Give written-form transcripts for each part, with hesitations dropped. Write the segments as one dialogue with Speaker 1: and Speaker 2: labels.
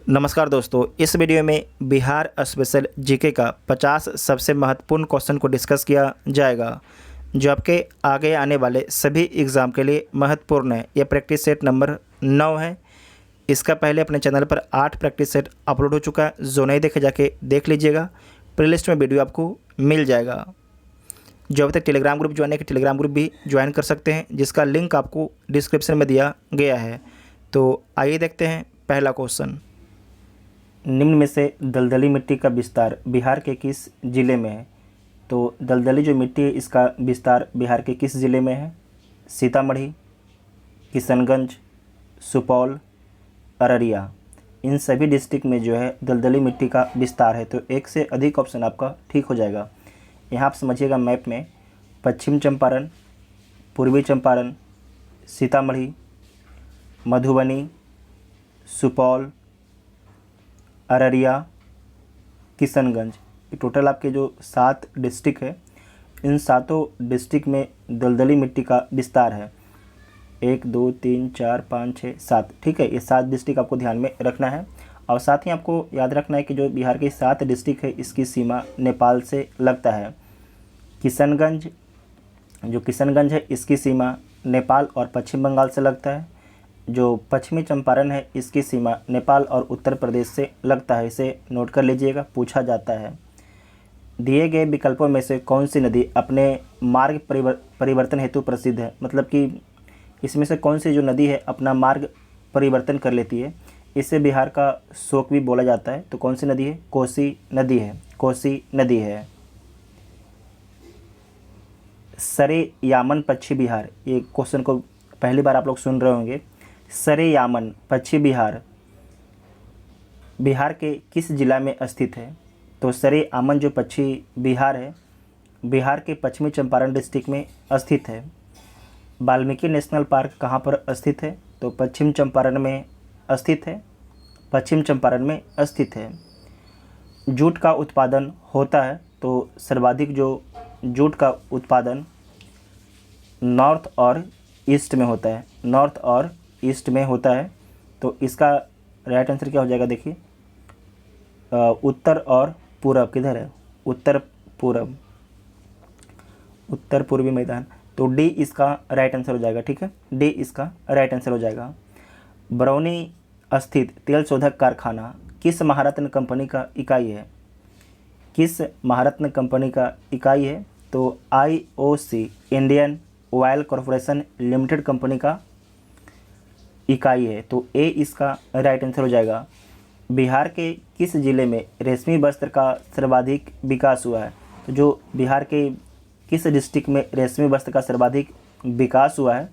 Speaker 1: नमस्कार दोस्तों, इस वीडियो में बिहार स्पेशल जीके का 50 सबसे महत्वपूर्ण क्वेश्चन को डिस्कस किया जाएगा जो आपके आगे आने वाले सभी एग्ज़ाम के लिए महत्वपूर्ण है। यह प्रैक्टिस सेट नंबर 9 है। इसका पहले अपने चैनल पर 8 प्रैक्टिस सेट अपलोड हो चुका है। जो नहीं देखे जाके देख लीजिएगा। प्लेलिस्ट में वीडियो आपको मिल जाएगा। जो अभी तक टेलीग्राम ग्रुप ज्वाइन है कि टेलीग्राम ग्रुप भी ज्वाइन कर सकते हैं, जिसका लिंक आपको डिस्क्रिप्शन में दिया गया है। तो आइए देखते हैं पहला क्वेश्चन। निम्न में से दलदली मिट्टी का विस्तार बिहार के किस ज़िले में है? तो दलदली जो मिट्टी है इसका विस्तार बिहार के किस ज़िले में है? सीतामढ़ी, किशनगंज, सुपौल, अररिया। इन सभी डिस्ट्रिक्ट में जो है दलदली मिट्टी का विस्तार है। तो एक से अधिक ऑप्शन आपका ठीक हो जाएगा। यहाँ आप समझिएगा मैप में पश्चिम चंपारण, पूर्वी चंपारण, सीतामढ़ी, मधुबनी, सुपौल, अररिया, किशनगंज, ये टोटल आपके जो 7 डिस्ट्रिक्ट है, इन 7 डिस्ट्रिक्ट में दलदली मिट्टी का विस्तार है। 1 2 3 4 5 6 7, ठीक है। ये 7 डिस्ट्रिक्ट आपको ध्यान में रखना है। और साथ ही आपको याद रखना है कि जो बिहार के 7 डिस्ट्रिक्ट है इसकी सीमा नेपाल से लगता है। किशनगंज है इसकी सीमा नेपाल और पश्चिम बंगाल से लगता है। जो पश्चिमी चंपारण है इसकी सीमा नेपाल और उत्तर प्रदेश से लगता है। इसे नोट कर लीजिएगा, पूछा जाता है। दिए गए विकल्पों में से कौन सी नदी अपने मार्ग परिवर्तन हेतु प्रसिद्ध है? मतलब कि इसमें से कौन सी जो नदी है अपना मार्ग परिवर्तन कर लेती है, इसे बिहार का शोक भी बोला जाता है। तो कौन सी नदी है? कोसी नदी है। कोसी नदी है। सरे यामन पश्चिम बिहार, ये क्वेश्चन को पहली बार आप लोग सुन रहे होंगे। सरे यामन पश्चिम बिहार बिहार के किस जिला में स्थित है? तो सरे यामन जो पश्चिम बिहार है, बिहार के पश्चिमी चंपारण डिस्ट्रिक्ट में स्थित है। वाल्मीकि नेशनल पार्क कहाँ पर स्थित है? तो पश्चिम चंपारण में स्थित है। पश्चिम चंपारण में स्थित है। जूट का उत्पादन होता है, तो सर्वाधिक जो जूट का उत्पादन नॉर्थ और ईस्ट में होता है। नॉर्थ और ईस्ट में होता है। तो इसका राइट आंसर क्या हो जाएगा? देखिए, उत्तर और पूरब किधर है? उत्तर पूरब, उत्तर पूर्वी मैदान। तो डी इसका राइट आंसर हो जाएगा। ठीक है, डी इसका राइट आंसर हो जाएगा। बरौनी स्थित तेल शोधक कारखाना किस महारत्न कंपनी का इकाई है? किस महारत्न कंपनी का इकाई है? तो IOC Indian oil corporation limited company का इकाई है। तो ए इसका राइट आंसर हो जाएगा। बिहार के किस ज़िले में रेशमी वस्त्र का सर्वाधिक विकास हुआ है? तो जो बिहार के किस डिस्ट्रिक्ट में रेशमी वस्त्र का सर्वाधिक विकास हुआ है,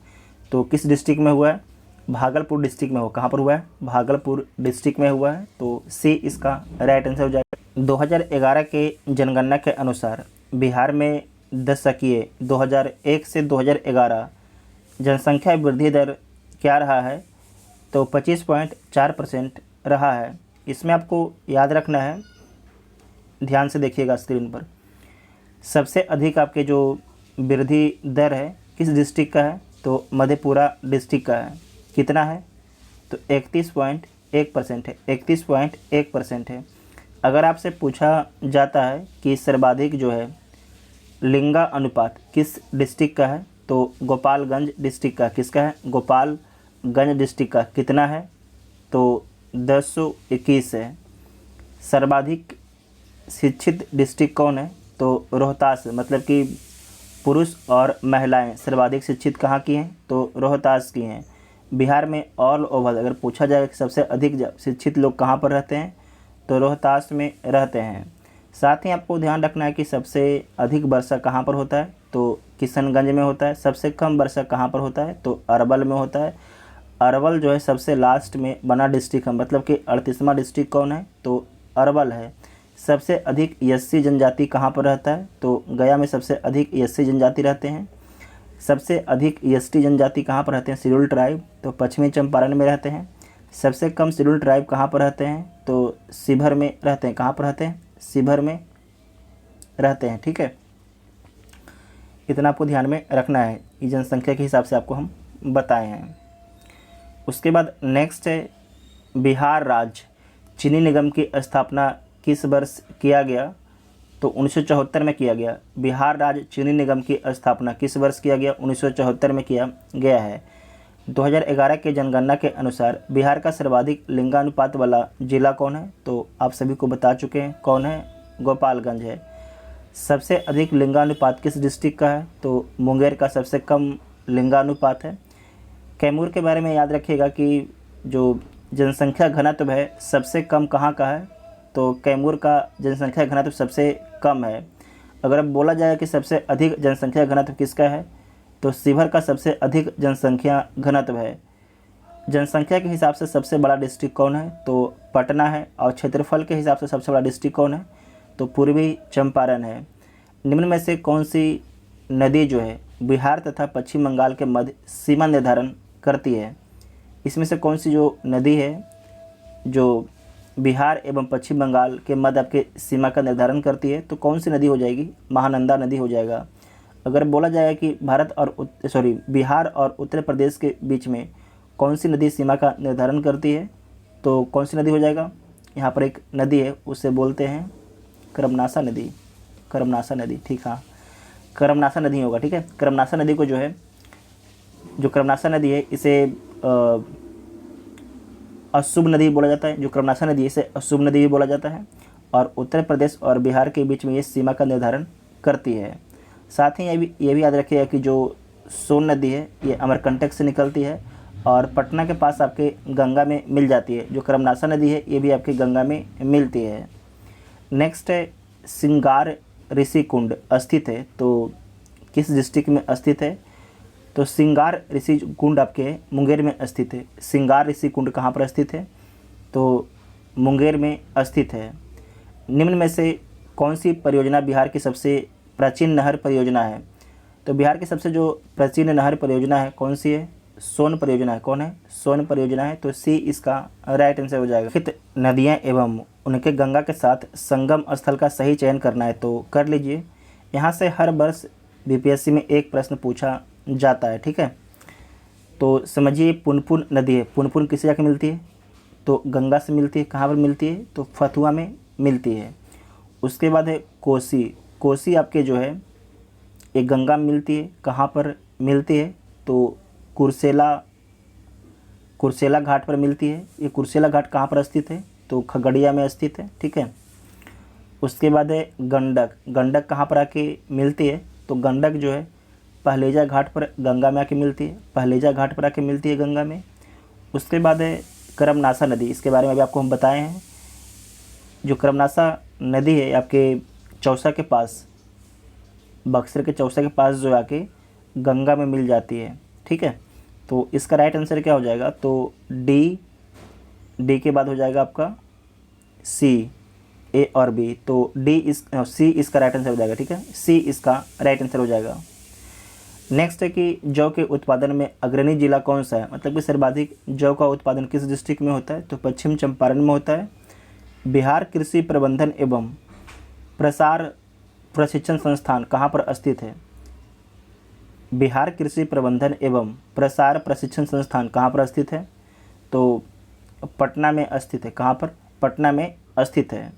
Speaker 1: तो किस डिस्ट्रिक्ट में हुआ है? भागलपुर डिस्ट्रिक्ट में हो। कहाँ पर हुआ है? भागलपुर डिस्ट्रिक्ट में हुआ है। तो सी इसका राइट आंसर हो जाएगा। 2011 के जनगणना के अनुसार बिहार में दशकीय 2001 से 2011 जनसंख्या वृद्धि दर क्या रहा है? तो 25.4% रहा है। इसमें आपको याद रखना है, ध्यान से देखिएगा स्क्रीन पर। सबसे अधिक आपके जो वृद्धि दर है किस डिस्ट्रिक्ट का है? तो मधेपुरा डिस्ट्रिक्ट का है। कितना है? तो 31.1% है। 31.1% है। अगर आपसे पूछा जाता है कि सर्वाधिक जो है लिंगा अनुपात किस डिस्ट्रिक्ट का है, तो गोपालगंज डिस्ट्रिक्ट का। किसका है? गोपालगंज डिस्ट्रिक्ट का। कितना है? तो 1021 है। सर्वाधिक शिक्षित डिस्ट्रिक्ट कौन है? तो रोहतास। मतलब कि पुरुष और महिलाएं सर्वाधिक शिक्षित कहाँ की हैं? तो रोहतास की हैं। बिहार में ऑल ओवर अगर पूछा जाए कि सबसे अधिक शिक्षित लोग कहाँ पर रहते हैं, तो रोहतास में रहते हैं। साथ ही आपको ध्यान रखना है कि सबसे अधिक वर्षा कहाँ पर होता है? तो किशनगंज में होता है। सबसे कम वर्षा कहाँ पर होता है? तो अरवल में होता है। अरवल जो है सबसे लास्ट में बना डिस्ट्रिक्ट है। मतलब कि 38वां डिस्ट्रिक्ट कौन है? तो अरवल है। सबसे अधिक एससी जनजाति कहाँ पर रहता है? तो गया में सबसे अधिक एससी जनजाति रहते हैं। सबसे अधिक एसटी जनजाति कहाँ पर रहते हैं? शेड्यूल ट्राइब, तो पश्चिमी चंपारण में रहते हैं। सबसे कम शेड्यूल ट्राइब कहाँ पर रहते हैं? तो शिवहर में रहते हैं। कहाँ पर रहते हैं? शिवहर में रहते हैं। ठीक है, इतना आपको ध्यान में रखना है। ये जनसंख्या के हिसाब से आपको हम बताए हैं। उसके बाद नेक्स्ट है बिहार राज्य चीनी निगम की स्थापना किस वर्ष किया गया? तो 1974 में किया गया। बिहार राज्य चीनी निगम की स्थापना किस वर्ष किया गया? 1974 में किया गया है। 2011 के जनगणना के अनुसार बिहार का सर्वाधिक लिंगानुपात वाला जिला कौन है? तो आप सभी को बता चुके हैं कौन है, गोपालगंज है। सबसे अधिक लिंगानुपात किस डिस्ट्रिक्ट का है? तो मुंगेर का सबसे कम लिंगानुपात है। कैमूर के बारे में याद रखिएगा कि जो जनसंख्या घनत्व है सबसे कम कहाँ का है? तो कैमूर का जनसंख्या घनत्व सबसे कम है। अगर अब बोला जाए कि सबसे अधिक जनसंख्या घनत्व किसका है, तो शिवहर का सबसे अधिक जनसंख्या घनत्व है। जनसंख्या के हिसाब से सबसे बड़ा डिस्ट्रिक्ट कौन है? तो पटना है। और क्षेत्रफल के हिसाब से सबसे बड़ा डिस्ट्रिक्ट कौन है? तो पूर्वी चंपारण है। निम्न में से कौन सी नदी जो है बिहार तथा पश्चिम बंगाल के मध्य सीमा निर्धारण करती है? इसमें से कौन सी जो नदी है जो बिहार एवं पश्चिम बंगाल के मध्य आपके सीमा का निर्धारण करती है, तो कौन सी नदी हो जाएगी? महानंदा नदी हो जाएगा। अगर बोला जाए कि बिहार और उत्तर प्रदेश के बीच में कौन सी नदी सीमा का निर्धारण करती है, तो कौन सी नदी हो जाएगा? यहाँ पर एक नदी है, उसे बोलते हैं करमनासा नदी। करमनासा नदी, ठीक, हाँ, करमनासा नदी होगा, ठीक है। करमनासा नदी को जो है, जो करमनासा नदी है इसे अशुभ नदी बोला जाता है। जो करमनासा नदी है इसे अशुभ नदी भी बोला जाता है और उत्तर प्रदेश और बिहार के बीच में ये सीमा का निर्धारण करती है। साथ ही ये भी याद रखिएगा कि जो सोन नदी है ये अमरकंटक से निकलती है और पटना के पास आपके गंगा में मिल जाती है। जो करमनासा नदी है ये भी आपके गंगा में मिलती है। नेक्स्ट है सिंगार ऋषि कुंड स्थित है, तो किस डिस्ट्रिक्ट में स्थित है? तो सिंगार ऋषि कुंड आपके मुंगेर में स्थित है। सिंगार ऋषि कुंड कहाँ पर स्थित है? तो मुंगेर में स्थित है। निम्न में से कौन सी परियोजना बिहार की सबसे प्राचीन नहर परियोजना है? तो बिहार की सबसे जो प्राचीन नहर परियोजना है कौन सी है? सोन परियोजना है। कौन है? सोन परियोजना है। तो सी इसका राइट आंसर हो जाएगा। फिर नदियाँ एवं उनके गंगा के साथ संगम स्थल का सही चयन करना है तो कर लीजिए। यहाँ से हर वर्ष बीपीएससी में एक प्रश्न पूछा जाता है, ठीक है। तो समझिए पुनपुन नदी है। पुनपुन किससे जाके मिलती है? तो गंगा से मिलती है। कहाँ पर मिलती है? तो फतुआ में मिलती है। उसके बाद है कोसी। कोसी आपके जो है एक गंगा में मिलती है। कहाँ पर मिलती है? तो कुर्सेला घाट पर मिलती है। ये कुर्सेला घाट कहाँ पर स्थित है? तो खगड़िया में स्थित है, ठीक है। उसके बाद है गंडक। गंडक कहाँ पर आके मिलती है? तो गंडक जो है पहलेजा घाट पर गंगा में आके मिलती है। पहलेजा घाट पर आके मिलती है गंगा में। उसके बाद है करमनासा नदी। इसके बारे में अभी आपको हम बताए हैं। जो करमनासा नदी है आपके चौसा के पास, बक्सर के चौसा के पास जो आके गंगा में मिल जाती है, ठीक है। तो इसका राइट आंसर क्या हो जाएगा? तो डी के बाद हो जाएगा आपका सी, ए और बी। तो सी इसका राइट आंसर हो जाएगा, ठीक है। सी इसका राइट आंसर हो जाएगा। नेक्स्ट है कि जौ के उत्पादन में अग्रणी जिला कौन सा है? मतलब कि सर्वाधिक जौ का उत्पादन किस डिस्ट्रिक्ट में होता है? तो पश्चिम चंपारण में होता है। बिहार कृषि प्रबंधन एवं प्रसार प्रशिक्षण संस्थान कहाँ पर स्थित है? बिहार कृषि प्रबंधन एवं प्रसार प्रशिक्षण संस्थान कहाँ पर स्थित है? तो पटना में स्थित है। कहाँ पर? पटना में स्थित है।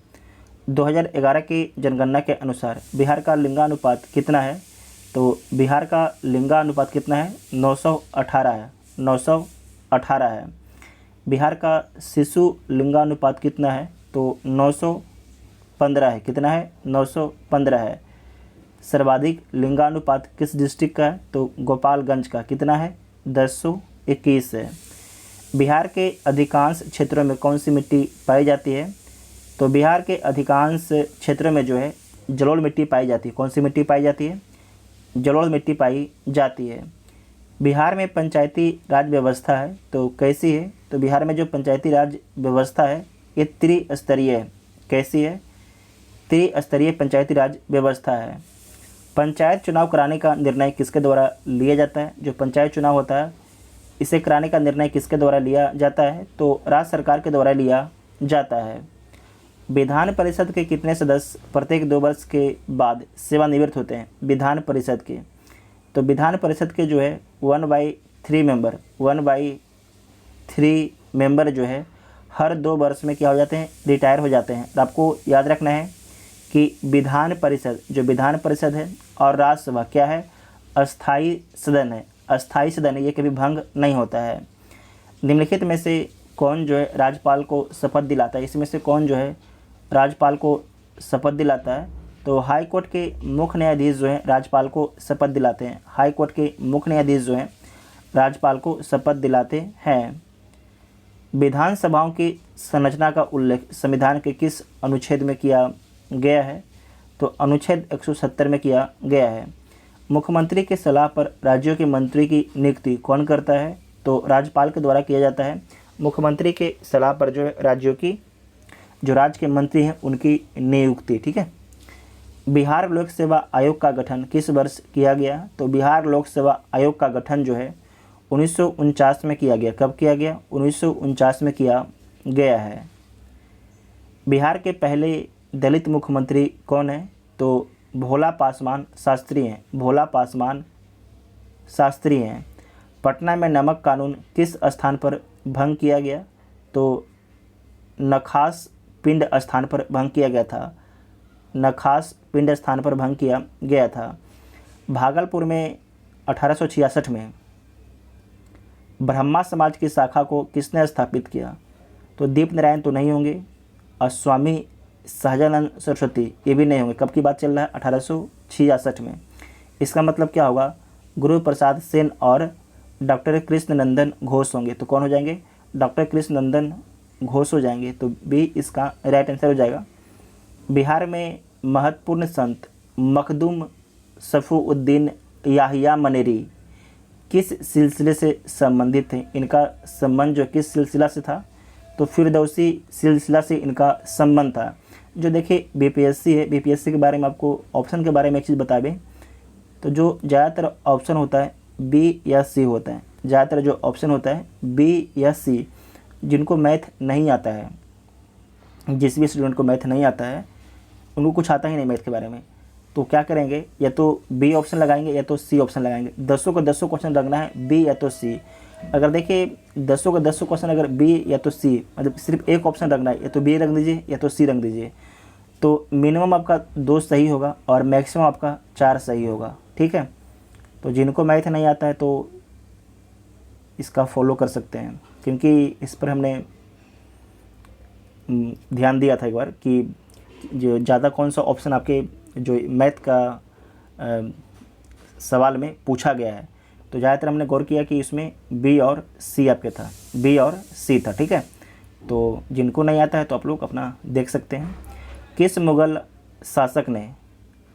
Speaker 1: 2011 की जनगणना के अनुसार बिहार का लिंगानुपात कितना है? तो बिहार का लिंगानुपात कितना है? 918 है। 918 है। बिहार का शिशु लिंगानुपात कितना है? तो 915 है। कितना है? 915 है। सर्वाधिक लिंगानुपात किस डिस्ट्रिक्ट का है? तो गोपालगंज का। कितना है? 1021 है। बिहार के अधिकांश क्षेत्रों में कौन सी मिट्टी पाई जाती है? तो बिहार के अधिकांश क्षेत्रों में जो है जलोढ़ मिट्टी पाई जाती है। कौन सी मिट्टी पाई जाती है? जलोढ़ मिट्टी पाई जाती है। बिहार में पंचायती राज व्यवस्था है तो कैसी है? तो बिहार में जो पंचायती राज व्यवस्था है ये त्रिस्तरीय है। कैसी है? त्रिस्तरीय पंचायती राज व्यवस्था है। पंचायत चुनाव कराने का निर्णय किसके द्वारा लिया जाता है? जो पंचायत चुनाव होता है इसे कराने का निर्णय किसके द्वारा लिया जाता है? तो राज्य सरकार के द्वारा लिया जाता है। विधान परिषद के कितने सदस्य प्रत्येक 2 वर्ष के बाद सेवानिवृत्त होते हैं? विधान परिषद के, तो विधान परिषद के जो है 1/3 मेंबर जो है हर 2 वर्ष में क्या हो जाते हैं, रिटायर हो जाते हैं। तो आपको याद रखना है कि विधान परिषद, जो विधान परिषद है, और राज्यसभा क्या है, अस्थाई सदन है। अस्थाई सदन है, ये कभी भंग नहीं होता है। निम्नलिखित में से कौन जो है राज्यपाल को शपथ दिलाता है, इसमें से कौन जो है राज्यपाल को शपथ दिलाता है? तो हाई कोर्ट के मुख्य न्यायाधीश जो हैं राज्यपाल को शपथ दिलाते हैं। हाई कोर्ट के मुख्य न्यायाधीश जो हैं राज्यपाल को शपथ दिलाते हैं। विधानसभाओं की संरचना का उल्लेख संविधान के किस अनुच्छेद में किया गया है? तो अनुच्छेद 170 में किया गया है। मुख्यमंत्री की सलाह पर राज्यों के मंत्री की नियुक्ति कौन करता है? तो राज्यपाल के द्वारा किया जाता है। मुख्यमंत्री के सलाह पर जो है राज्यों की, जो राज्य के मंत्री हैं उनकी नियुक्ति, ठीक है। बिहार लोक सेवा आयोग का गठन किस वर्ष किया गया? तो बिहार लोक सेवा आयोग का गठन जो है 1949 में किया गया। कब किया गया? 1949 में किया गया है। बिहार के पहले दलित मुख्यमंत्री कौन है? तो भोला पासवान शास्त्री हैं। भोला पासवान शास्त्री हैं। पटना में नमक कानून किस स्थान पर भंग किया गया? तो नखास पिंड स्थान पर भंग किया गया था। नखास पिंड स्थान पर भंग किया गया था। भागलपुर में 1866 में ब्रह्मा समाज की शाखा को किसने स्थापित किया? तो दीप नारायण तो नहीं होंगे, और स्वामी सहजानंद सरस्वती ये भी नहीं होंगे। कब की बात चल रहा है? 1866 में। इसका मतलब क्या होगा? गुरु प्रसाद सेन और डॉक्टर कृष्णनंदन घोष होंगे। तो कौन हो जाएंगे? डॉक्टर कृष्णनंदन घोष हो जाएंगे। तो बी इसका राइट आंसर हो जाएगा। बिहार में महत्वपूर्ण संत मखदूम सफुउद्दीन याहिया मनेरी किस सिलसिले से संबंधित थे? इनका संबंध जो किस सिलसिला से था? तो फिरदौसी सिलसिला से इनका संबंध था। जो देखिए बीपीएससी है, बीपीएससी के बारे में आपको ऑप्शन के बारे में एक चीज़ बता दें, तो जो ज़्यादातर ऑप्शन होता है बी या सी होता है। ज़्यादातर जो ऑप्शन होता है बी या सी। जिनको मैथ नहीं आता है, जिस भी स्टूडेंट को मैथ नहीं आता है, उनको कुछ आता ही नहीं मैथ के बारे में, तो क्या करेंगे? या तो बी ऑप्शन लगाएंगे या तो सी ऑप्शन लगाएंगे। 10 को 10 क्वेश्चन रखना है बी या तो सी। अगर देखिए 10 को 10 क्वेश्चन अगर बी या तो सी, मतलब सिर्फ एक ऑप्शन रखना है, या तो बी रख दीजिए या तो सी रख दीजिए, तो मिनिमम आपका 2 सही होगा और मैक्सिमम आपका 4 सही होगा, ठीक है। तो जिनको मैथ नहीं आता है तो इसका फॉलो कर सकते हैं, क्योंकि इस पर हमने ध्यान दिया था एक बार कि जो ज़्यादा कौन सा ऑप्शन आपके जो मैथ का सवाल में पूछा गया है, तो ज़्यादातर हमने गौर किया कि इसमें बी और सी आपके था, बी और सी था, ठीक है। तो जिनको नहीं आता है तो आप लोग अपना देख सकते हैं। किस मुग़ल शासक ने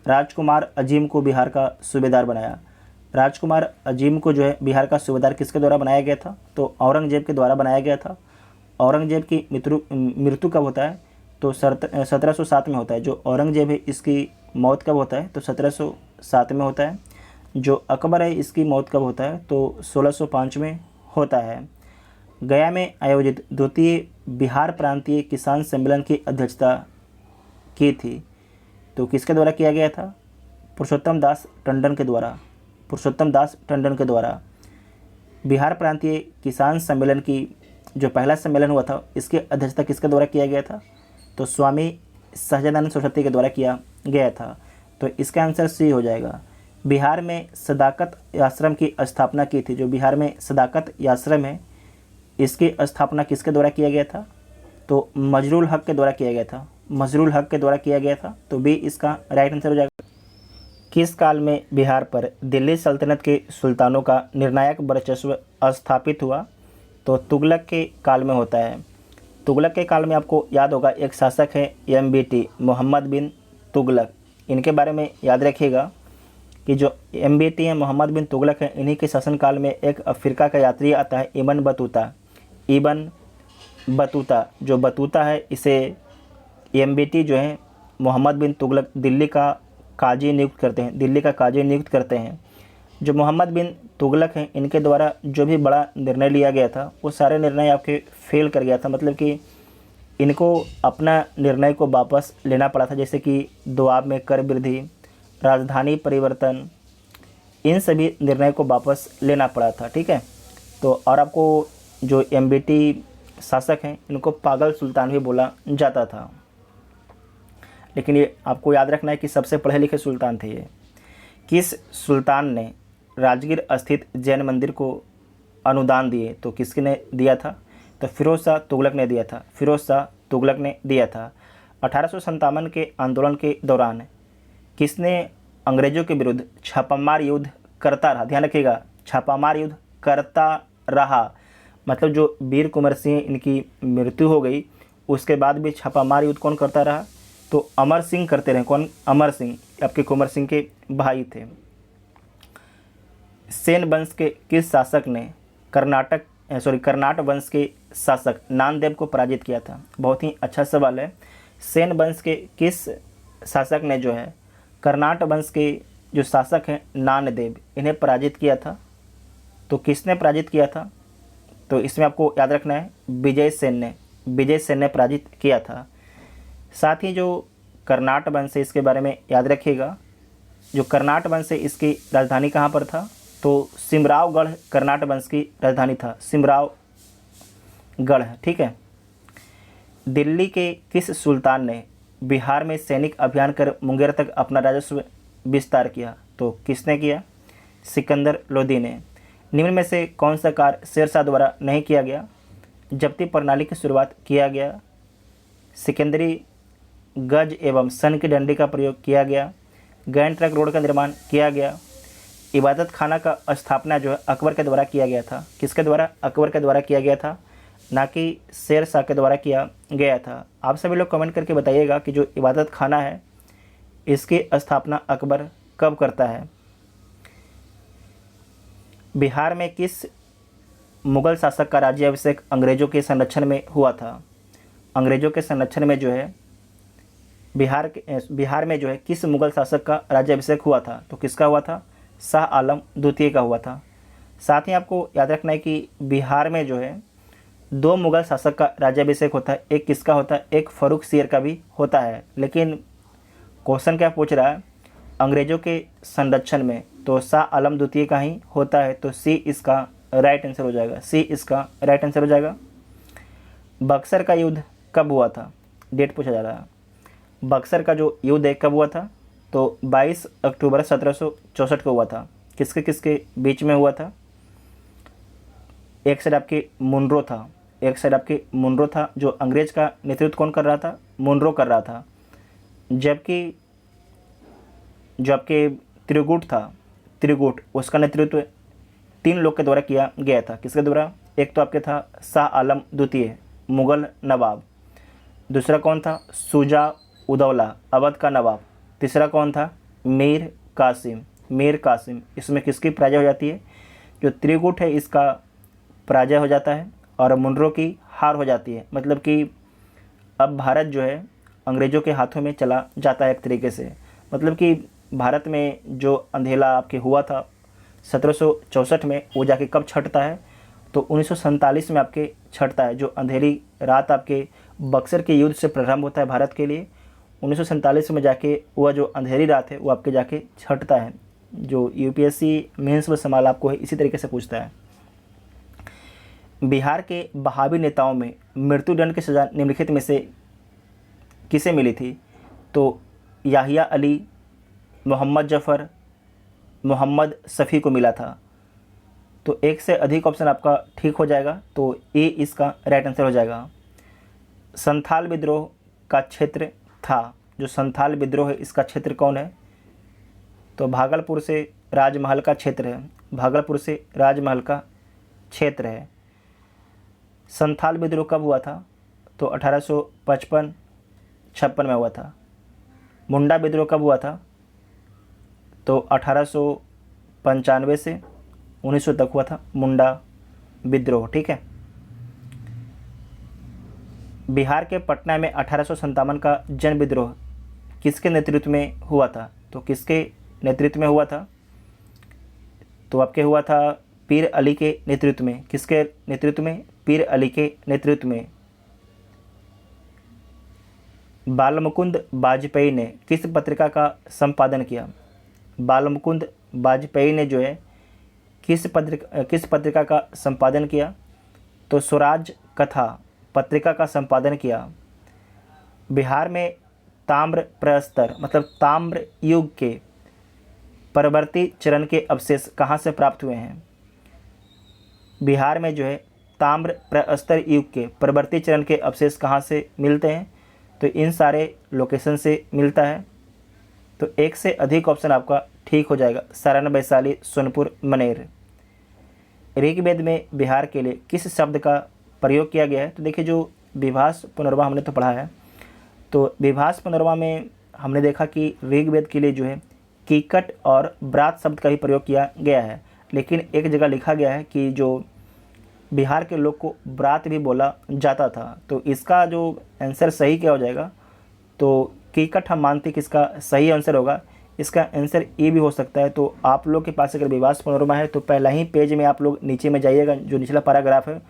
Speaker 1: राजकुमार अजीम को बिहार का सूबेदार बनाया? राजकुमार अजीम को जो है बिहार का सूबेदार किसके द्वारा बनाया गया था? तो औरंगजेब के द्वारा बनाया गया था। औरंगजेब की मृत्यु कब होता है? तो 1707 में होता है। जो औरंगजेब है इसकी मौत कब होता है? तो 1707 में होता है। जो अकबर है इसकी मौत कब होता है? तो 1605 में होता है। गया में आयोजित द्वितीय बिहार प्रांतीय किसान सम्मेलन की अध्यक्षता की थी, तो किसके द्वारा किया गया था? पुरुषोत्तम दास टंडन के द्वारा। पुरुषोत्तम दास टंडन के द्वारा बिहार प्रांतीय किसान सम्मेलन की जो पहला सम्मेलन हुआ था, इसकी अध्यक्षता किसके द्वारा किया गया था? तो स्वामी सहजानंद सरस्वती के द्वारा किया गया था। तो इसका आंसर सी हो जाएगा। बिहार में सदाकत आश्रम की स्थापना की थी। जो बिहार में सदाकत आश्रम है इसकी स्थापना किसके द्वारा किया गया था? तो मजरुल हक के द्वारा किया गया था। मजरुल हक के द्वारा किया गया था। तो बी इसका राइट आंसर हो जाएगा। किस काल में बिहार पर दिल्ली सल्तनत के सुल्तानों का निर्णायक वर्चस्व स्थापित हुआ? तो तुगलक के काल में होता है। तुगलक के काल में आपको याद होगा एक शासक है एमबीटी मोहम्मद बिन तुगलक। इनके बारे में याद रखिएगा कि जो एमबीटी हैं मोहम्मद बिन तुगलक हैं, इन्हीं के शासनकाल में एक अफ्रीका का यात्री आता है इबन बतूता। इबन बतूता, जो बतूता है इसे एमबीटी जो है मोहम्मद बिन तुगलक दिल्ली का काजी नियुक्त करते हैं। दिल्ली का काजी नियुक्त करते हैं। जो मोहम्मद बिन तुगलक हैं इनके द्वारा जो भी बड़ा निर्णय लिया गया था वो सारे निर्णय आपके फेल कर गया था। मतलब कि इनको अपना निर्णय को वापस लेना पड़ा था, जैसे कि दोआब में कर वृद्धि, राजधानी परिवर्तन, इन सभी निर्णय को वापस लेना पड़ा था, ठीक है। तो और आपको जो एमबीटी शासक हैं इनको पागल सुल्तान भी बोला जाता था। लेकिन ये आपको याद रखना है कि सबसे पढ़े लिखे सुल्तान थे ये। किस सुल्तान ने राजगीर स्थित जैन मंदिर को अनुदान दिए? तो किसने ने दिया था? तो फिरोज शाह तुगलक ने दिया था। फिरोज शाह तुगलक ने दिया था। 1857 के आंदोलन के दौरान किसने अंग्रेजों के विरुद्ध छापामार युद्ध करता रहा? ध्यान रखिएगा, छापामार युद्ध करता रहा, मतलब जो वीर कुंवर सिंह इनकी मृत्यु हो गई उसके बाद भी छापामार युद्ध कौन करता रहा? तो अमर सिंह करते रहे। कौन? अमर सिंह, आपके कुंवर सिंह के भाई थे। सेन वंश के किस शासक ने कर्नाट वंश के शासक नानदेव को पराजित किया था? बहुत ही अच्छा सवाल है। सेन वंश के किस शासक ने जो है कर्नाट वंश के जो शासक हैं नानदेव, इन्हें पराजित किया था? तो किसने पराजित किया था? तो इसमें आपको याद रखना है विजय सेन ने पराजित किया था। साथ ही जो कर्नाट वंश है इसके बारे में याद रखिएगा, जो कर्नाट वंश है इसकी राजधानी कहाँ पर था? तो सिमरावगढ़ कर्नाट वंश की राजधानी था, सिमरावगढ़, ठीक है। दिल्ली के किस सुल्तान ने बिहार में सैनिक अभियान कर मुंगेर तक अपना राजस्व विस्तार किया? तो किसने किया? सिकंदर लोदी ने। निम्न में से कौन सा कार्य शेरशाह द्वारा नहीं किया गया? जब्ती प्रणाली की शुरुआत किया गया, सिकंदरी गज एवं सन की डंडी का प्रयोग किया गया, गैंड ट्रक रोड का निर्माण किया गया, इबादत खाना का स्थापना जो है अकबर के द्वारा किया गया था। किसके द्वारा? अकबर के द्वारा किया गया था, ना कि शेर शाह के द्वारा किया गया था। आप सभी लोग कमेंट करके बताइएगा कि जो इबादत खाना है इसकी स्थापना अकबर कब करता है? बिहार में किस मुगल शासक का राज्याभिषेक अंग्रेजों के संरक्षण में हुआ था? अंग्रेजों के संरक्षण में जो है बिहार में जो है किस मुगल शासक का राज्याभिषेक हुआ था? तो किसका हुआ था? शाह आलम द्वितीय का हुआ था। साथ ही आपको याद रखना है कि बिहार में जो है 2 मुगल शासक का राज्याभिषेक होता है। एक किसका होता है? एक फर्रुख शेर का भी होता है। लेकिन क्वेश्चन क्या पूछ रहा है? अंग्रेजों के संरक्षण में, तो शाह आलम द्वितीय का ही होता है। तो सी इसका राइट आंसर हो जाएगा। सी इसका राइट आंसर हो जाएगा। बक्सर का युद्ध कब हुआ था? डेट पूछा जा रहा है। बक्सर का जो युद्ध है कब हुआ था? तो 22 अक्टूबर 1764 को हुआ था। किसके किसके बीच में हुआ था? एक साइड आपके मुनरो था, जो अंग्रेज का नेतृत्व कौन कर रहा था? मुनरो कर रहा था। जबकि जो आपके त्रिगुट उसका नेतृत्व 3 लोग के द्वारा किया गया था। किसके द्वारा? एक तो आपके था शाह आलम द्वितीय, मुगल नवाब। दूसरा कौन था? शुजा उदौला, अवध का नवाब। तीसरा कौन था? मीर कासिम। इसमें किसकी पराजय हो जाती है? जो त्रिगुट है इसका पराजय हो जाता है और मुनरो की हार हो जाती है। मतलब कि अब भारत जो है अंग्रेज़ों के हाथों में चला जाता है एक तरीके से। मतलब कि भारत में जो अंधेला आपके हुआ था 1764 में, वो जाके कब छटता है? तो 1947 में आपके छटता है। जो अंधेरी रात आपके बक्सर के युद्ध से प्रारंभ होता है भारत के लिए, 1947 में जाके वह जो अंधेरी रात है वो आपके जाके छटता है। जो यूपीएससी मेंस में सवाल आपको है इसी तरीके से पूछता है। बिहार के बहावी नेताओं में मृत्युदंड की सज़ा निम्नलिखित में से किसे मिली थी? तो याहिया अली, मोहम्मद जफ़र, मोहम्मद शफ़ी को मिला था। तो एक से अधिक ऑप्शन आपका ठीक हो जाएगा, तो ए इसका राइट आंसर हो जाएगा। संथाल विद्रोह का क्षेत्र था, जो संथाल विद्रोह है इसका क्षेत्र कौन है? तो भागलपुर से राजमहल का क्षेत्र है। भागलपुर से राजमहल का क्षेत्र है। संथाल विद्रोह कब हुआ था? तो 1855-56 में हुआ था। मुंडा विद्रोह कब हुआ था? तो 1895 से 1900 तक हुआ था मुंडा विद्रोह, ठीक है। बिहार के पटना में 1857 का जन विद्रोह किसके नेतृत्व में हुआ था? तो किसके नेतृत्व में हुआ था? तो आपके हुआ था पीर अली के नेतृत्व में। किसके नेतृत्व में? पीर अली के नेतृत्व में। बालमुकुंद वाजपेयी ने किस पत्रिका का संपादन किया? बालमुकुंद वाजपेयी ने जो है किस पत्रिका का संपादन किया? तो स्वराज कथा पत्रिका का संपादन किया? बिहार में ताम्र प्रस्तर मतलब ताम्र युग के परवर्ती चरण के अवशेष कहाँ से प्राप्त हुए हैं? बिहार में जो है ताम्र प्रस्तर युग के परवर्ती चरण के अवशेष कहाँ से मिलते हैं? तो इन सारे लोकेशन से मिलता है। तो एक से अधिक ऑप्शन आपका ठीक हो जाएगा, सारण, वैशाली, सोनपुर, मनेर। ऋग्वेद में बिहार के लिए किस शब्द का प्रयोग किया गया है? तो देखिए, जो विभास पुनर्वा हमने तो पढ़ा है, तो विभास पुनर्वा में हमने देखा कि ऋग्वेद के लिए जो है कीकट और ब्रात शब्द का ही प्रयोग किया गया है, लेकिन एक जगह लिखा गया है कि जो बिहार के लोग को ब्रात भी बोला जाता था। तो इसका जो आंसर सही क्या हो जाएगा? तो कीकट हम मानते हैं कि इसका सही आंसर होगा। इसका आंसर ए भी हो सकता है। तो आप लोग के पास अगर विभास पनोरमा है तो पहला ही पेज में आप लोग नीचे में जाइएगा, जो निचला पैराग्राफ है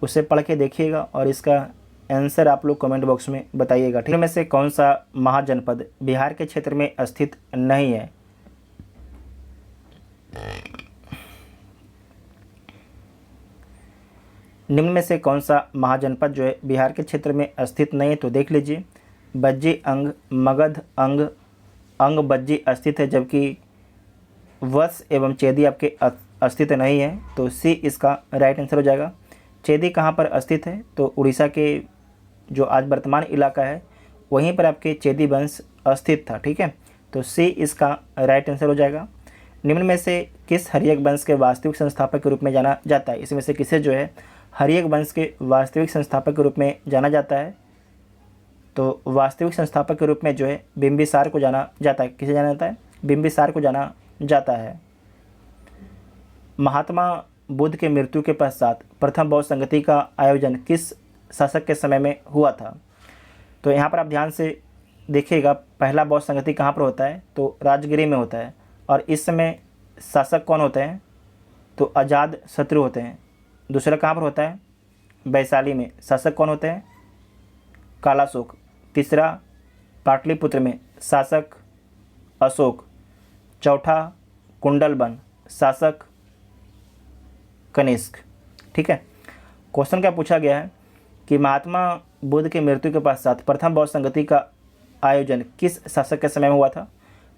Speaker 1: उसे पढ़ के देखिएगा और इसका आंसर आप लोग कमेंट बॉक्स में बताइएगा। ठीक है, में से कौन सा महाजनपद बिहार के क्षेत्र में स्थित नहीं है? निम्न में से कौन सा महाजनपद जो है बिहार के क्षेत्र में स्थित नहीं है? तो देख लीजिए, बज्जी अंग, मगध अंग, अंग बज्जी स्थित है, जबकि वत्स एवं चेदी आपके अस्तित्व नहीं है। तो सी इसका राइट आंसर हो जाएगा। चेदी कहाँ पर स्थित है? तो उड़ीसा के जो आज वर्तमान इलाका है वहीं पर आपके चेदी वंश स्थित था। ठीक है, तो सी इसका राइट आंसर हो जाएगा। निम्न में से किस हर्यक वंश के वास्तविक संस्थापक के रूप में जाना जाता है? इसमें से किसे जो है हर्यक वंश के वास्तविक संस्थापक के रूप में जाना जाता है? तो वास्तविक संस्थापक के रूप में जो है बिंबिसार को जाना जाता है। किसे जाना जाता है? बिंबिसार को जाना जाता है। महात्मा बुद्ध के मृत्यु के पश्चात प्रथम बौद्ध संगति का आयोजन किस शासक के समय में हुआ था? तो यहाँ पर आप ध्यान से देखिएगा, पहला बौद्ध संगति कहाँ पर होता है? तो राजगिरी में होता है। और इस समय शासक कौन होते हैं? तो अजात शत्रु होते हैं। दूसरा कहाँ पर होता है? वैशाली में। शासक कौन होते हैं? कालाशोक। तीसरा पाटलिपुत्र में शासक अशोक। चौथा कुंडलवन, शासक कनिष्क। ठीक है, क्वेश्चन क्या पूछा गया है कि महात्मा बुद्ध के मृत्यु के पश्चात प्रथम बौद्ध संगति का आयोजन किस शासक के समय में हुआ था?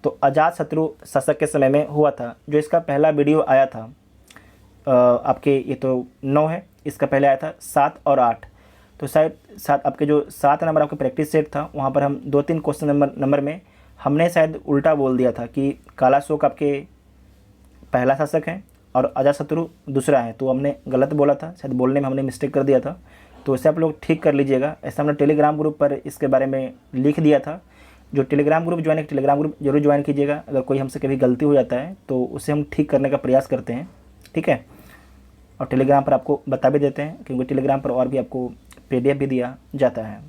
Speaker 1: तो अजात शत्रु शासक के समय में हुआ था। जो इसका पहला वीडियो आया था आपके, ये तो 9 है, इसका पहले आया था 7 और 8। तो शायद 7 आपके जो 7 नंबर आपका प्रैक्टिस सेट था, वहाँ पर हम 2-3 क्वेश्चन नंबर में हमने शायद उल्टा बोल दिया था कि कालाशोक आपके पहला शासक हैं और अजातशत्रु दूसरा है। तो हमने गलत बोला था, शायद बोलने में हमने मिस्टेक कर दिया था। तो इसे आप लोग ठीक कर लीजिएगा। ऐसा हमने टेलीग्राम ग्रुप पर इसके बारे में लिख दिया था। जो टेलीग्राम ग्रुप ज्वाइन है, टेलीग्राम ग्रुप जरूर ज्वाइन कीजिएगा। अगर कोई हमसे कभी गलती हो जाता है तो उसे हम ठीक करने का प्रयास करते हैं। ठीक है, और टेलीग्राम पर आपको बता भी देते हैं, क्योंकि टेलीग्राम पर और भी आपको PDF भी दिया जाता है।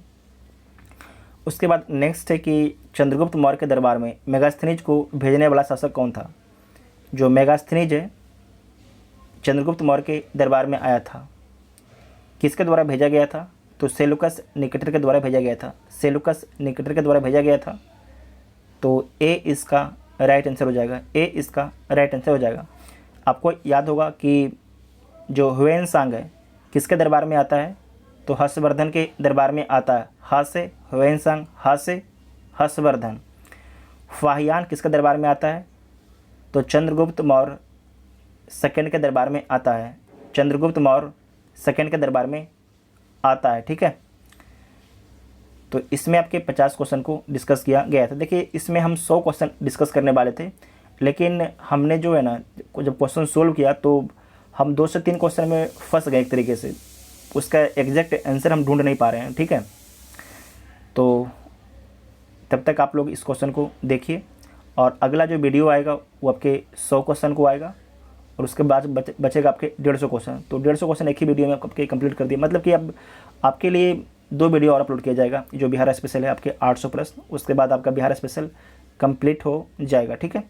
Speaker 1: उसके बाद नेक्स्ट है कि चंद्रगुप्त मौर्य के दरबार में मेगास्थनीज को भेजने वाला शासक कौन था? जो मेगास्थनीज है चंद्रगुप्त मौर्य के दरबार में आया था, किसके द्वारा भेजा गया था? तो सेलुकस निकेटर के द्वारा भेजा गया था। सेलुकस निकेटर के द्वारा भेजा गया था। तो ए इसका राइट आंसर हो जाएगा। ए इसका राइट आंसर हो जाएगा। आपको याद होगा कि जो ह्वेनसांग है किसके दरबार में आता है? तो हर्षवर्धन के दरबार में आता है। हा से ह्वेनसांग, हा से हर्षवर्धन। फाहियान किसके दरबार में आता है? तो चंद्रगुप्त मौर्य सेकंड के दरबार में आता है। चंद्रगुप्त मौर्य सेकंड के दरबार में आता है। ठीक है, तो इसमें आपके 50 क्वेश्चन को डिस्कस किया गया था। देखिए, इसमें हम 100 क्वेश्चन डिस्कस करने वाले थे, लेकिन हमने जो है ना, जब क्वेश्चन सोल्व किया तो हम 2 से 3 क्वेश्चन में फंस गए एक तरीके से। उसका एग्जैक्ट आंसर हम ढूंढ नहीं पा रहे हैं। ठीक है, तो तब तक आप लोग इस क्वेश्चन को देखिए और अगला जो वीडियो आएगा वो आपके 100 क्वेश्चन को आएगा और उसके बाद बचेगा आपके 150 क्वेश्चन। तो 150 क्वेश्चन एक ही वीडियो में आपके कंप्लीट कर दिए। मतलब कि अब आपके लिए 2 वीडियो और अपलोड किया जाएगा। जो बिहार स्पेशल है आपके 800 प्रश्न, उसके बाद आपका बिहार स्पेशल कंप्लीट हो जाएगा। ठीक है,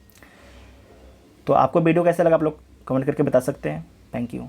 Speaker 1: तो आपको वीडियो कैसा लगा आप लोग कमेंट करके बता सकते हैं। Thank you.